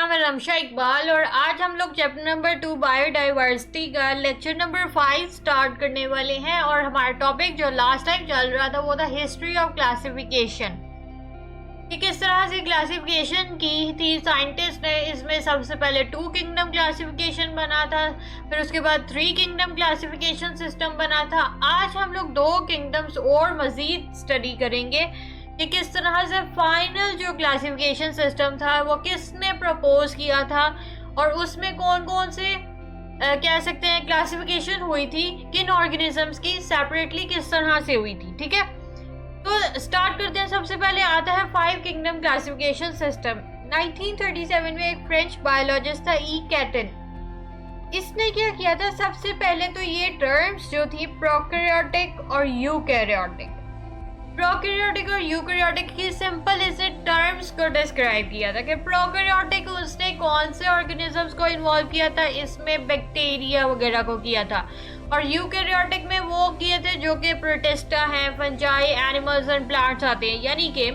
नाम है रमशा इकबाल और आज हम लोग चैप्टर नंबर 2 बायोडाइवर्सिटी का लेक्चर नंबर 5 स्टार्ट करने वाले हैं। और हमारा टॉपिक जो लास्ट टाइम चल रहा था वो था हिस्ट्री ऑफ क्लासिफिकेशन, कि किस तरह से क्लासिफिकेशन की थी साइंटिस्ट ने। इसमें सबसे पहले 2 किंगडम क्लासिफिकेशन बना था, फिर उसके बाद 3 किंगडम क्लासिफिकेशन सिस्टम बना था। आज हम लोग 2 किंगडम्स और मजीद स्टडी करेंगे कि किस तरह से फाइनल जो क्लासिफिकेशन सिस्टम था वो किसने प्रपोज किया था और उसमें कौन कौन से कह सकते हैं क्लासिफिकेशन हुई थी, किन ऑर्गेनिजम्स की सेपरेटली किस तरह से हुई थी। ठीक है, तो स्टार्ट करते हैं। सबसे पहले आता है 5 किंगडम क्लासिफिकेशन सिस्टम। 1937 में एक फ्रेंच बायोलॉजिस्ट था ई कैटन। इसने क्या किया था, सबसे पहले तो ये टर्म्स जो थी प्रोकैरियोटिक और यूकैरियोटिक, प्रोकैरियोटिक और यूकैरियोटिक की सिंपल इसे टर्म्स को डिस्क्राइब किया था कि प्रोकैरियोटिक उसने कौन से ऑर्गेनिजम्स को इन्वॉल्व किया था, इसमें बैक्टीरिया वगैरह को किया था, और यूकैरियोटिक में वो किए थे जो कि प्रोटिस्टा हैं, फंजाई, एनिमल्स एंड प्लांट्स आते हैं। यानी कि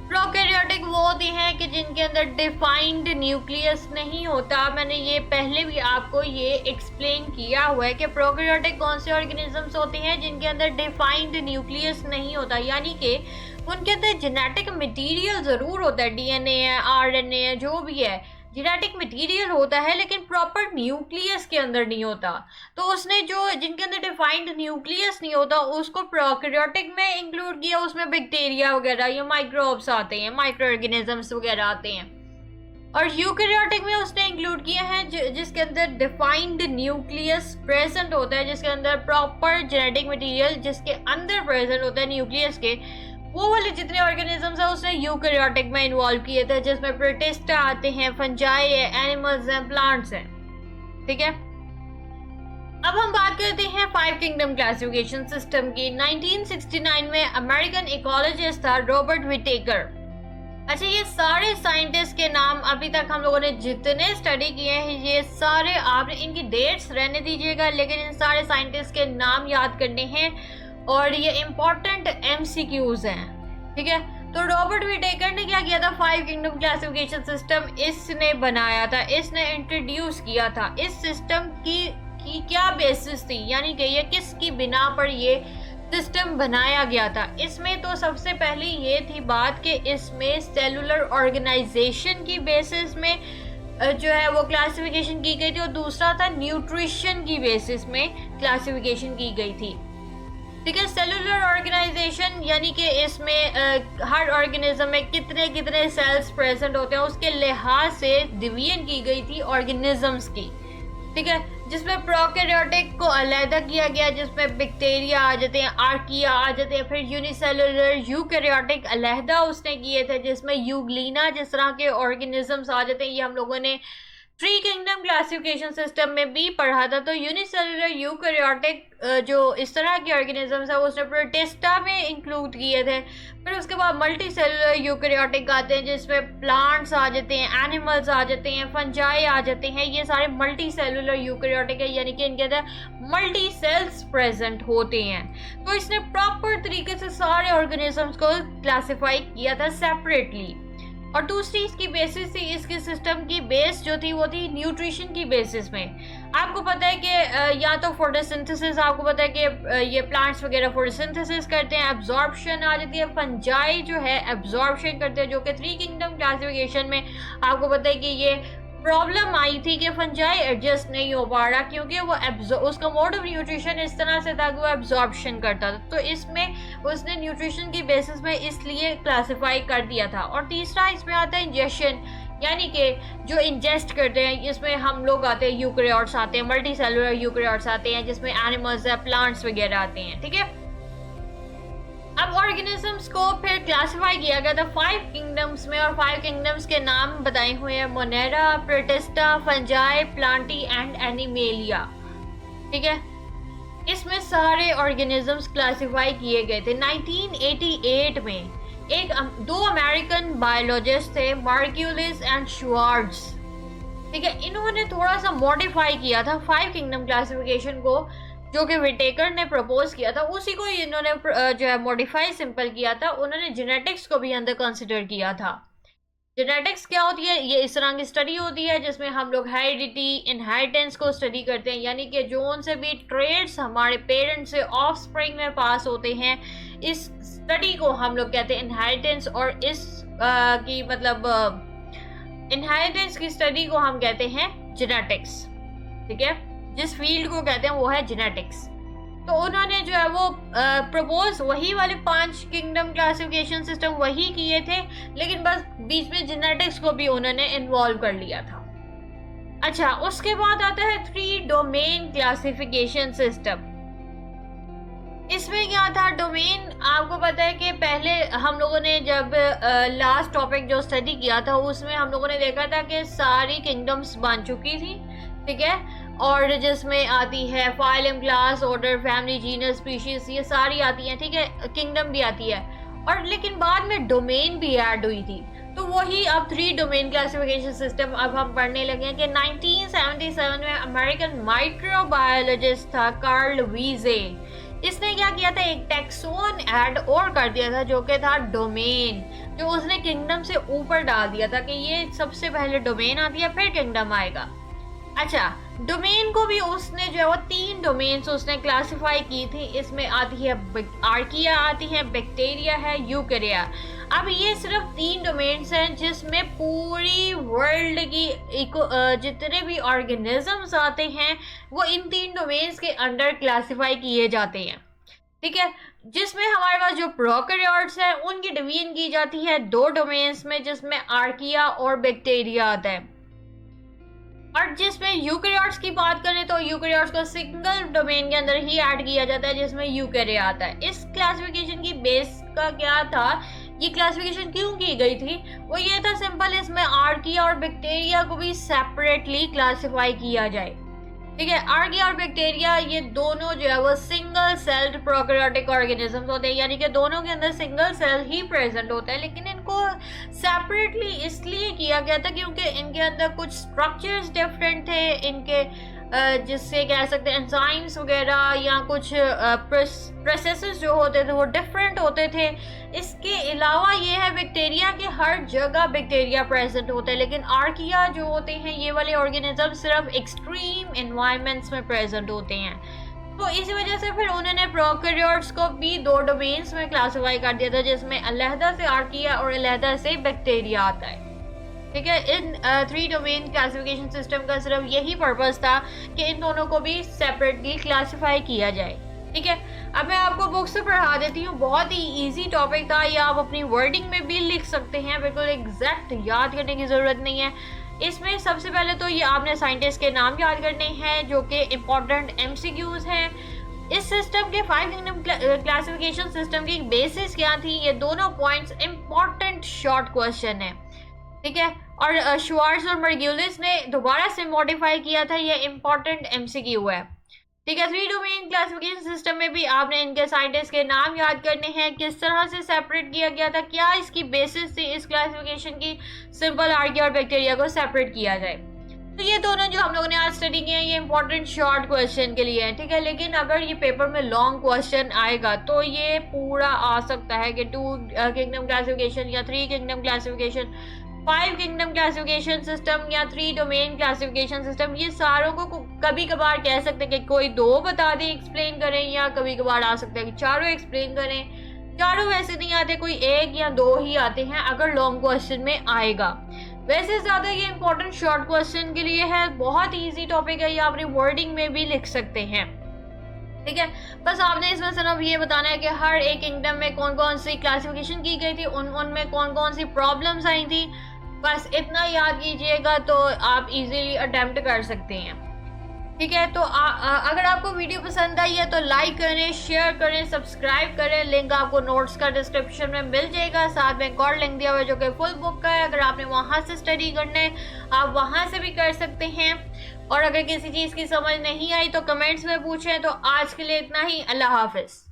प्रोकैरियोटिक वो होते हैं कि जिनके अंदर डिफाइंड न्यूक्लियस नहीं होता। मैंने ये पहले भी आपको ये एक्सप्लेन किया हुआ है कि प्रोकैरियोटिक कौन से ऑर्गेनिजम्स होते हैं जिनके अंदर डिफाइंड न्यूक्लियस नहीं होता, यानी कि उनके अंदर जेनेटिक मटेरियल ज़रूर होता है, डीएनए है, आरएनए है, जो भी है जेनेटिक मटेरियल होता है, लेकिन प्रॉपर न्यूक्लियस के अंदर नहीं होता। तो उसने जो जिनके अंदर डिफाइंड न्यूक्लियस नहीं होता उसको प्रोकैरियोटिक में इंक्लूड किया। उसमें बैक्टीरिया वगैरह या माइक्रोब्स आते हैं, माइक्रो ऑर्गेनिजम्स वगैरह आते हैं। और यूकैरियोटिक में उसने इंक्लूड किया है जिसके अंदर डिफाइंड न्यूक्लियस प्रेजेंट होता है, जिसके अंदर प्रॉपर जेनेटिक मटेरियल जिसके अंदर प्रेजेंट होता है न्यूक्लियस के, वो वाले जितने ऑर्गेनिजम्स हैं उसने यूकैरियोटिक में इन्वॉल्व किए थे, जिसमें प्रोटिस्टा आते हैं, फंजाई है, एनिमल्स हैं, प्लांट्स हैं। ठीक है, अब हम बात करते हैं 5 किंगडम क्लासिफिकेशन सिस्टम की। 1969 में अमेरिकन इकोलॉजिस्ट था रॉबर्ट विटेकर। अच्छा, ये सारे साइंटिस्ट के नाम अभी तक हम लोगों ने जितने स्टडी किए हैं ये सारे, आपने इनकी डेट्स रहने दीजिएगा, लेकिन इन सारे साइंटिस्ट के नाम याद करने हैं और ये इम्पोर्टेंट एमसीक्यूज हैं। ठीक है, तो रॉबर्ट विटेकर ने क्या किया था, 5 किंगडम क्लासिफिकेशन सिस्टम इसने बनाया था, इसने इंट्रोड्यूस किया था। इस सिस्टम की क्या बेसिस थी, यानी कि ये किसकी बिना पर ये सिस्टम बनाया गया था। इसमें तो सबसे पहले ये थी बात कि इसमें सेलुलर ऑर्गेनाइजेशन की बेसिस में जो है वो क्लासिफिकेशन की गई थी, और दूसरा था न्यूट्रिशन की बेसिस में क्लासिफिकेशन की गई थी। ठीक है, सेलुलर ऑर्गेनाइजेशन यानी कि इसमें हर ऑर्गेनिज्म में कितने कितने सेल्स प्रेजेंट होते हैं उसके लिहाज से डिवीजन की गई थी ऑर्गेनिजम्स की। ठीक है, जिसमें प्रोकैरियोटिक को अलहदा किया गया, जिसमें बैक्टीरिया आ जाते हैं, आर्किया आ जाते हैं, फिर यूनिसेलुलर यूकैरियोटिक अलहदा उसने किए थे, जिसमें यूग्लिना जिस तरह के ऑर्गेनिजम्स आ जाते हैं। ये हम लोगों ने 3 किंगडम क्लासिफिकेशन सिस्टम में भी पढ़ा था। तो यूनिसेलुलर यूकैरियोटिक जो इस तरह के ऑर्गेनिजम्स है उसने प्रोटिस्टा में इंक्लूड किए थे। फिर उसके बाद मल्टी सेलुलर यूकैरियोटिक आते हैं, जिसमें प्लांट्स आ जाते हैं, एनिमल्स आ जाते हैं, फंजाई आ जाते हैं। ये सारे मल्टी सेलुलर यूकैरियोटिक है, यानी कि इनके अंदर मल्टी सेल्स प्रेजेंट होते हैं। तो इसने प्रॉपर तरीके से सारे ऑर्गेनिजम्स को क्लासीफाई किया था सेपरेटली। और दूसरी इसकी बेसिस थी, इसके सिस्टम की बेस जो थी वो थी न्यूट्रिशन की बेसिस में। आपको पता है कि या तो फोटोसिंथेसिस, आपको पता है कि ये प्लांट्स वगैरह फोटोसिंथेसिस करते हैं, एब्जॉर्प्शन आ जाती है, फंजाई जो है एब्जॉर्प्शन करते हैं, जो कि 3 किंगडम क्लासिफिकेशन में आपको पता है कि ये प्रॉब्लम आई थी कि फंजाई एडजस्ट नहीं हो पा रहा, क्योंकि वो उसका मोड ऑफ न्यूट्रिशन इस तरह से था कि वो एब्जॉर्प्शन करता था। तो इसमें उसने न्यूट्रिशन की बेसिस में इसलिए क्लासिफाई कर दिया था। और तीसरा इसमें आता है इंजेक्शन, यानी कि जो इंजेस्ट करते हैं, इसमें हम लोग आते हैं, यूकैरियोट्स आते हैं, मल्टी सेलुलर यूकैरियोट्स आते हैं, जिसमें एनिमल्स है, प्लांट्स वगैरह आते हैं। ठीक है, अब ऑर्गेनिजम्स को फिर क्लासिफाई किया गया था 5 किंगडम्स में, और 5 किंगडम्स के नाम बताए हुए हैं Monera, protista, fungi, Plantae and animalia. ठीक है, इसमें सारे ऑर्गेनिजम्स क्लासिफाई किए गए थे। 1988 में दो अमेरिकन बायोलॉजिस्ट थे, मार्क्यूलिस एंड श्वार्ट्ज। ठीक है, इन्होंने थोड़ा सा मॉडिफाई किया था 5 किंगडम क्लासिफिकेशन को, जो कि विटेकर ने प्रपोज किया था, उसी को इन्होंने जो है मॉडिफाई सिंपल किया था। उन्होंने जेनेटिक्स को भी अंदर कंसिडर किया था। जेनेटिक्स क्या होती है? ये इस तरह की स्टडी होती है जिसमें हम लोग हेरिडिटी, इनहेरिटेंस को स्टडी करते हैं, यानी कि जो उनसे भी ट्रेड्स हमारे पेरेंट्स से ऑफस्प्रिंग में पास होते हैं, इस स्टडी को हम लोग कहते हैं इनहेरिटेंस। और इस की मतलब इनहेरिटेंस की स्टडी को हम कहते हैं जेनेटिक्स। ठीक है, जिस फील्ड को कहते हैं वो है जेनेटिक्स। तो उन्होंने जो है वो प्रपोज वही वाले 5 किंगडम क्लासिफिकेशन सिस्टम वही किए थे, लेकिन बस बीच में जेनेटिक्स को भी उन्होंने इन्वॉल्व कर लिया था। अच्छा, उसके बाद आता है 3 डोमेन क्लासिफिकेशन सिस्टम। इसमें क्या था? डोमेन आपको पता है कि पहले हम लोगों ने जब लास्ट टॉपिक जो स्टडी किया था उसमें हम लोगों ने देखा था कि सारी किंगडम्स बन चुकी थी। ठीक है, और जिसमें आती है phylum, class, order, family, genus, species, ये सारी आती हैं। ठीक है, किंगडम भी आती है, और लेकिन बाद में डोमेन भी ऐड हुई थी। तो वही अब 3 डोमेन क्लासिफिकेशन सिस्टम अब हम पढ़ने लगे हैं कि 1977 में अमेरिकन माइक्रोबायोलॉजिस्ट था कार्ल वीजे। इसने क्या किया था? एक टैक्सोन ऐड और कर दिया था जो कि था डोमेन, जो उसने किंगडम से ऊपर डाल दिया था कि ये सबसे पहले डोमेन आती है फिर किंगडम आएगा। अच्छा, डोमेन को भी उसने जो है वो 3 डोमेन्स उसने क्लासिफाई की थी। इसमें आती है आर्किया, आती है बैक्टीरिया, है यूकेरिया। अब ये सिर्फ 3 डोमेन्स हैं जिसमें पूरी वर्ल्ड की जितने भी ऑर्गेनिजम्स आते हैं वो इन 3 डोमेन्स के अंडर क्लासिफाई किए जाते हैं। ठीक है, जिसमें हमारे पास जो प्रोकैरियोट्स हैं उनकी डिवीजन की जाती है 2 डोमेन्स में, जिसमें आर्किया और बैक्टीरिया आता है। और जिसमें यूकैरियोट्स की बात करें तो यूकैरियोट्स को सिंगल डोमेन के अंदर ही ऐड किया जाता है जिसमें यूकैरिया आता है। इस क्लासिफिकेशन की बेस का क्या था? ये क्लासिफिकेशन क्यों की गई थी? वो ये था सिंपल, इसमें आर्किया और बैक्टीरिया को भी सेपरेटली क्लासिफाई किया जाए। ठीक है, आर्किया और बैक्टीरिया ये दोनों जो है वो सिंगल सेल्ड प्रोकैरियोटिक ऑर्गेनिजम्स होते हैं, यानी कि दोनों के अंदर सिंगल सेल ही प्रेजेंट होता है, लेकिन इनको सेपरेटली इसलिए किया गया था क्योंकि इनके अंदर कुछ स्ट्रक्चर्स डिफरेंट थे, इनके जिससे कह सकते हैं एंजाइम्स वगैरह या कुछ प्रोसेसेस जो होते थे वो डिफरेंट होते थे। इसके अलावा ये है बैक्टीरिया के हर जगह बैक्टीरिया प्रेजेंट होते हैं, लेकिन आर्किया जो होते हैं ये वाले ऑर्गेनिज्म सिर्फ एक्सट्रीम एनवायरनमेंट्स में प्रेजेंट होते हैं। तो इसी वजह से फिर उन्होंने प्रोकैरियोट्स को भी 2 डोमेन्स में क्लासिफाई कर दिया था, जिसमें अलहदा से आर्किया और अलहदा से बैक्टीरिया आता है। ठीक है, इन 3 डोमेन क्लासिफिकेशन सिस्टम का सिर्फ यही पर्पस था कि इन दोनों को भी सेपरेटली क्लासिफाई किया जाए। ठीक है, अब मैं आपको बुक से पढ़ा देती हूँ, बहुत ही इजी टॉपिक था, या आप अपनी वर्डिंग में भी लिख सकते हैं, बिल्कुल एग्जैक्ट याद करने की ज़रूरत नहीं है। इसमें सबसे पहले तो ये आपने साइंटिस्ट के नाम याद करने हैं जो कि इम्पोर्टेंट MCQs हैं। इस सिस्टम के 5 किंगडम क्लासिफिकेशन सिस्टम की बेसिस क्या थी? ये दोनों पॉइंट्स इम्पोर्टेंट शॉर्ट क्वेश्चन है। ठीक है, और श्वार्ट्ज और मर्ग्यूलिस ने दोबारा से मॉडिफाई किया था, ये इम्पोर्टेंट MCQ है। ठीक है, 3 डोमेन क्लासिफिकेशन सिस्टम में भी आपने इनके साइंटिस्ट के नाम याद करने हैं, किस तरह से सेपरेट किया गया था, क्या इसकी बेसिस थी इस क्लासिफिकेशन की, सिंपल आर्किया और बैक्टीरिया को सेपरेट किया जाए। तो ये दोनों जो हम लोगों ने आज स्टडी किए हैं ये इंपॉर्टेंट शॉर्ट क्वेश्चन के लिए है। ठीक है, लेकिन अगर ये पेपर में लॉन्ग क्वेश्चन आएगा तो ये पूरा आ सकता है कि 2 किंगडम क्लासिफिकेशन या 3 kingdom classification, 5 kingdom classification system या 3 डोमेन क्लासिफिकेशन सिस्टम, ये सारों को कभी कभार कह सकते हैं कि कोई 2 बता दें एक्सप्लेन करें, या कभी कभार आ सकता है कि चारों एक्सप्लेन करें। चारों वैसे नहीं आते, कोई 1 या 2 ही आते हैं अगर लॉन्ग क्वेश्चन में आएगा। वैसे ज़्यादा ये इंपॉर्टेंट शॉर्ट क्वेश्चन के लिए है, बहुत इजी टॉपिक है, ये अपनी वर्डिंग में भी लिख सकते हैं। ठीक है, बस आपने इसमें सिर्फ ये बताना है कि हर एक किंगडम में कौन कौन सी क्लासिफिकेशन की गई थी, उनमें कौन कौन सी प्रॉब्लम्स आई थी, बस इतना याद कीजिएगा तो आप इजीली अटेम्प्ट कर सकते हैं। ठीक है, तो अगर आपको वीडियो पसंद आई है तो लाइक करें, शेयर करें, सब्सक्राइब करें। लिंक आपको नोट्स का डिस्क्रिप्शन में मिल जाएगा, साथ में एक और लिंक दिया हुआ है जो कि फुल बुक का है। अगर आपने वहां से स्टडी करना है आप वहां से भी कर सकते हैं, और अगर किसी चीज़ की समझ नहीं आई तो कमेंट्स में पूछें। तो आज के लिए इतना ही, अल्लाह हाफिज़।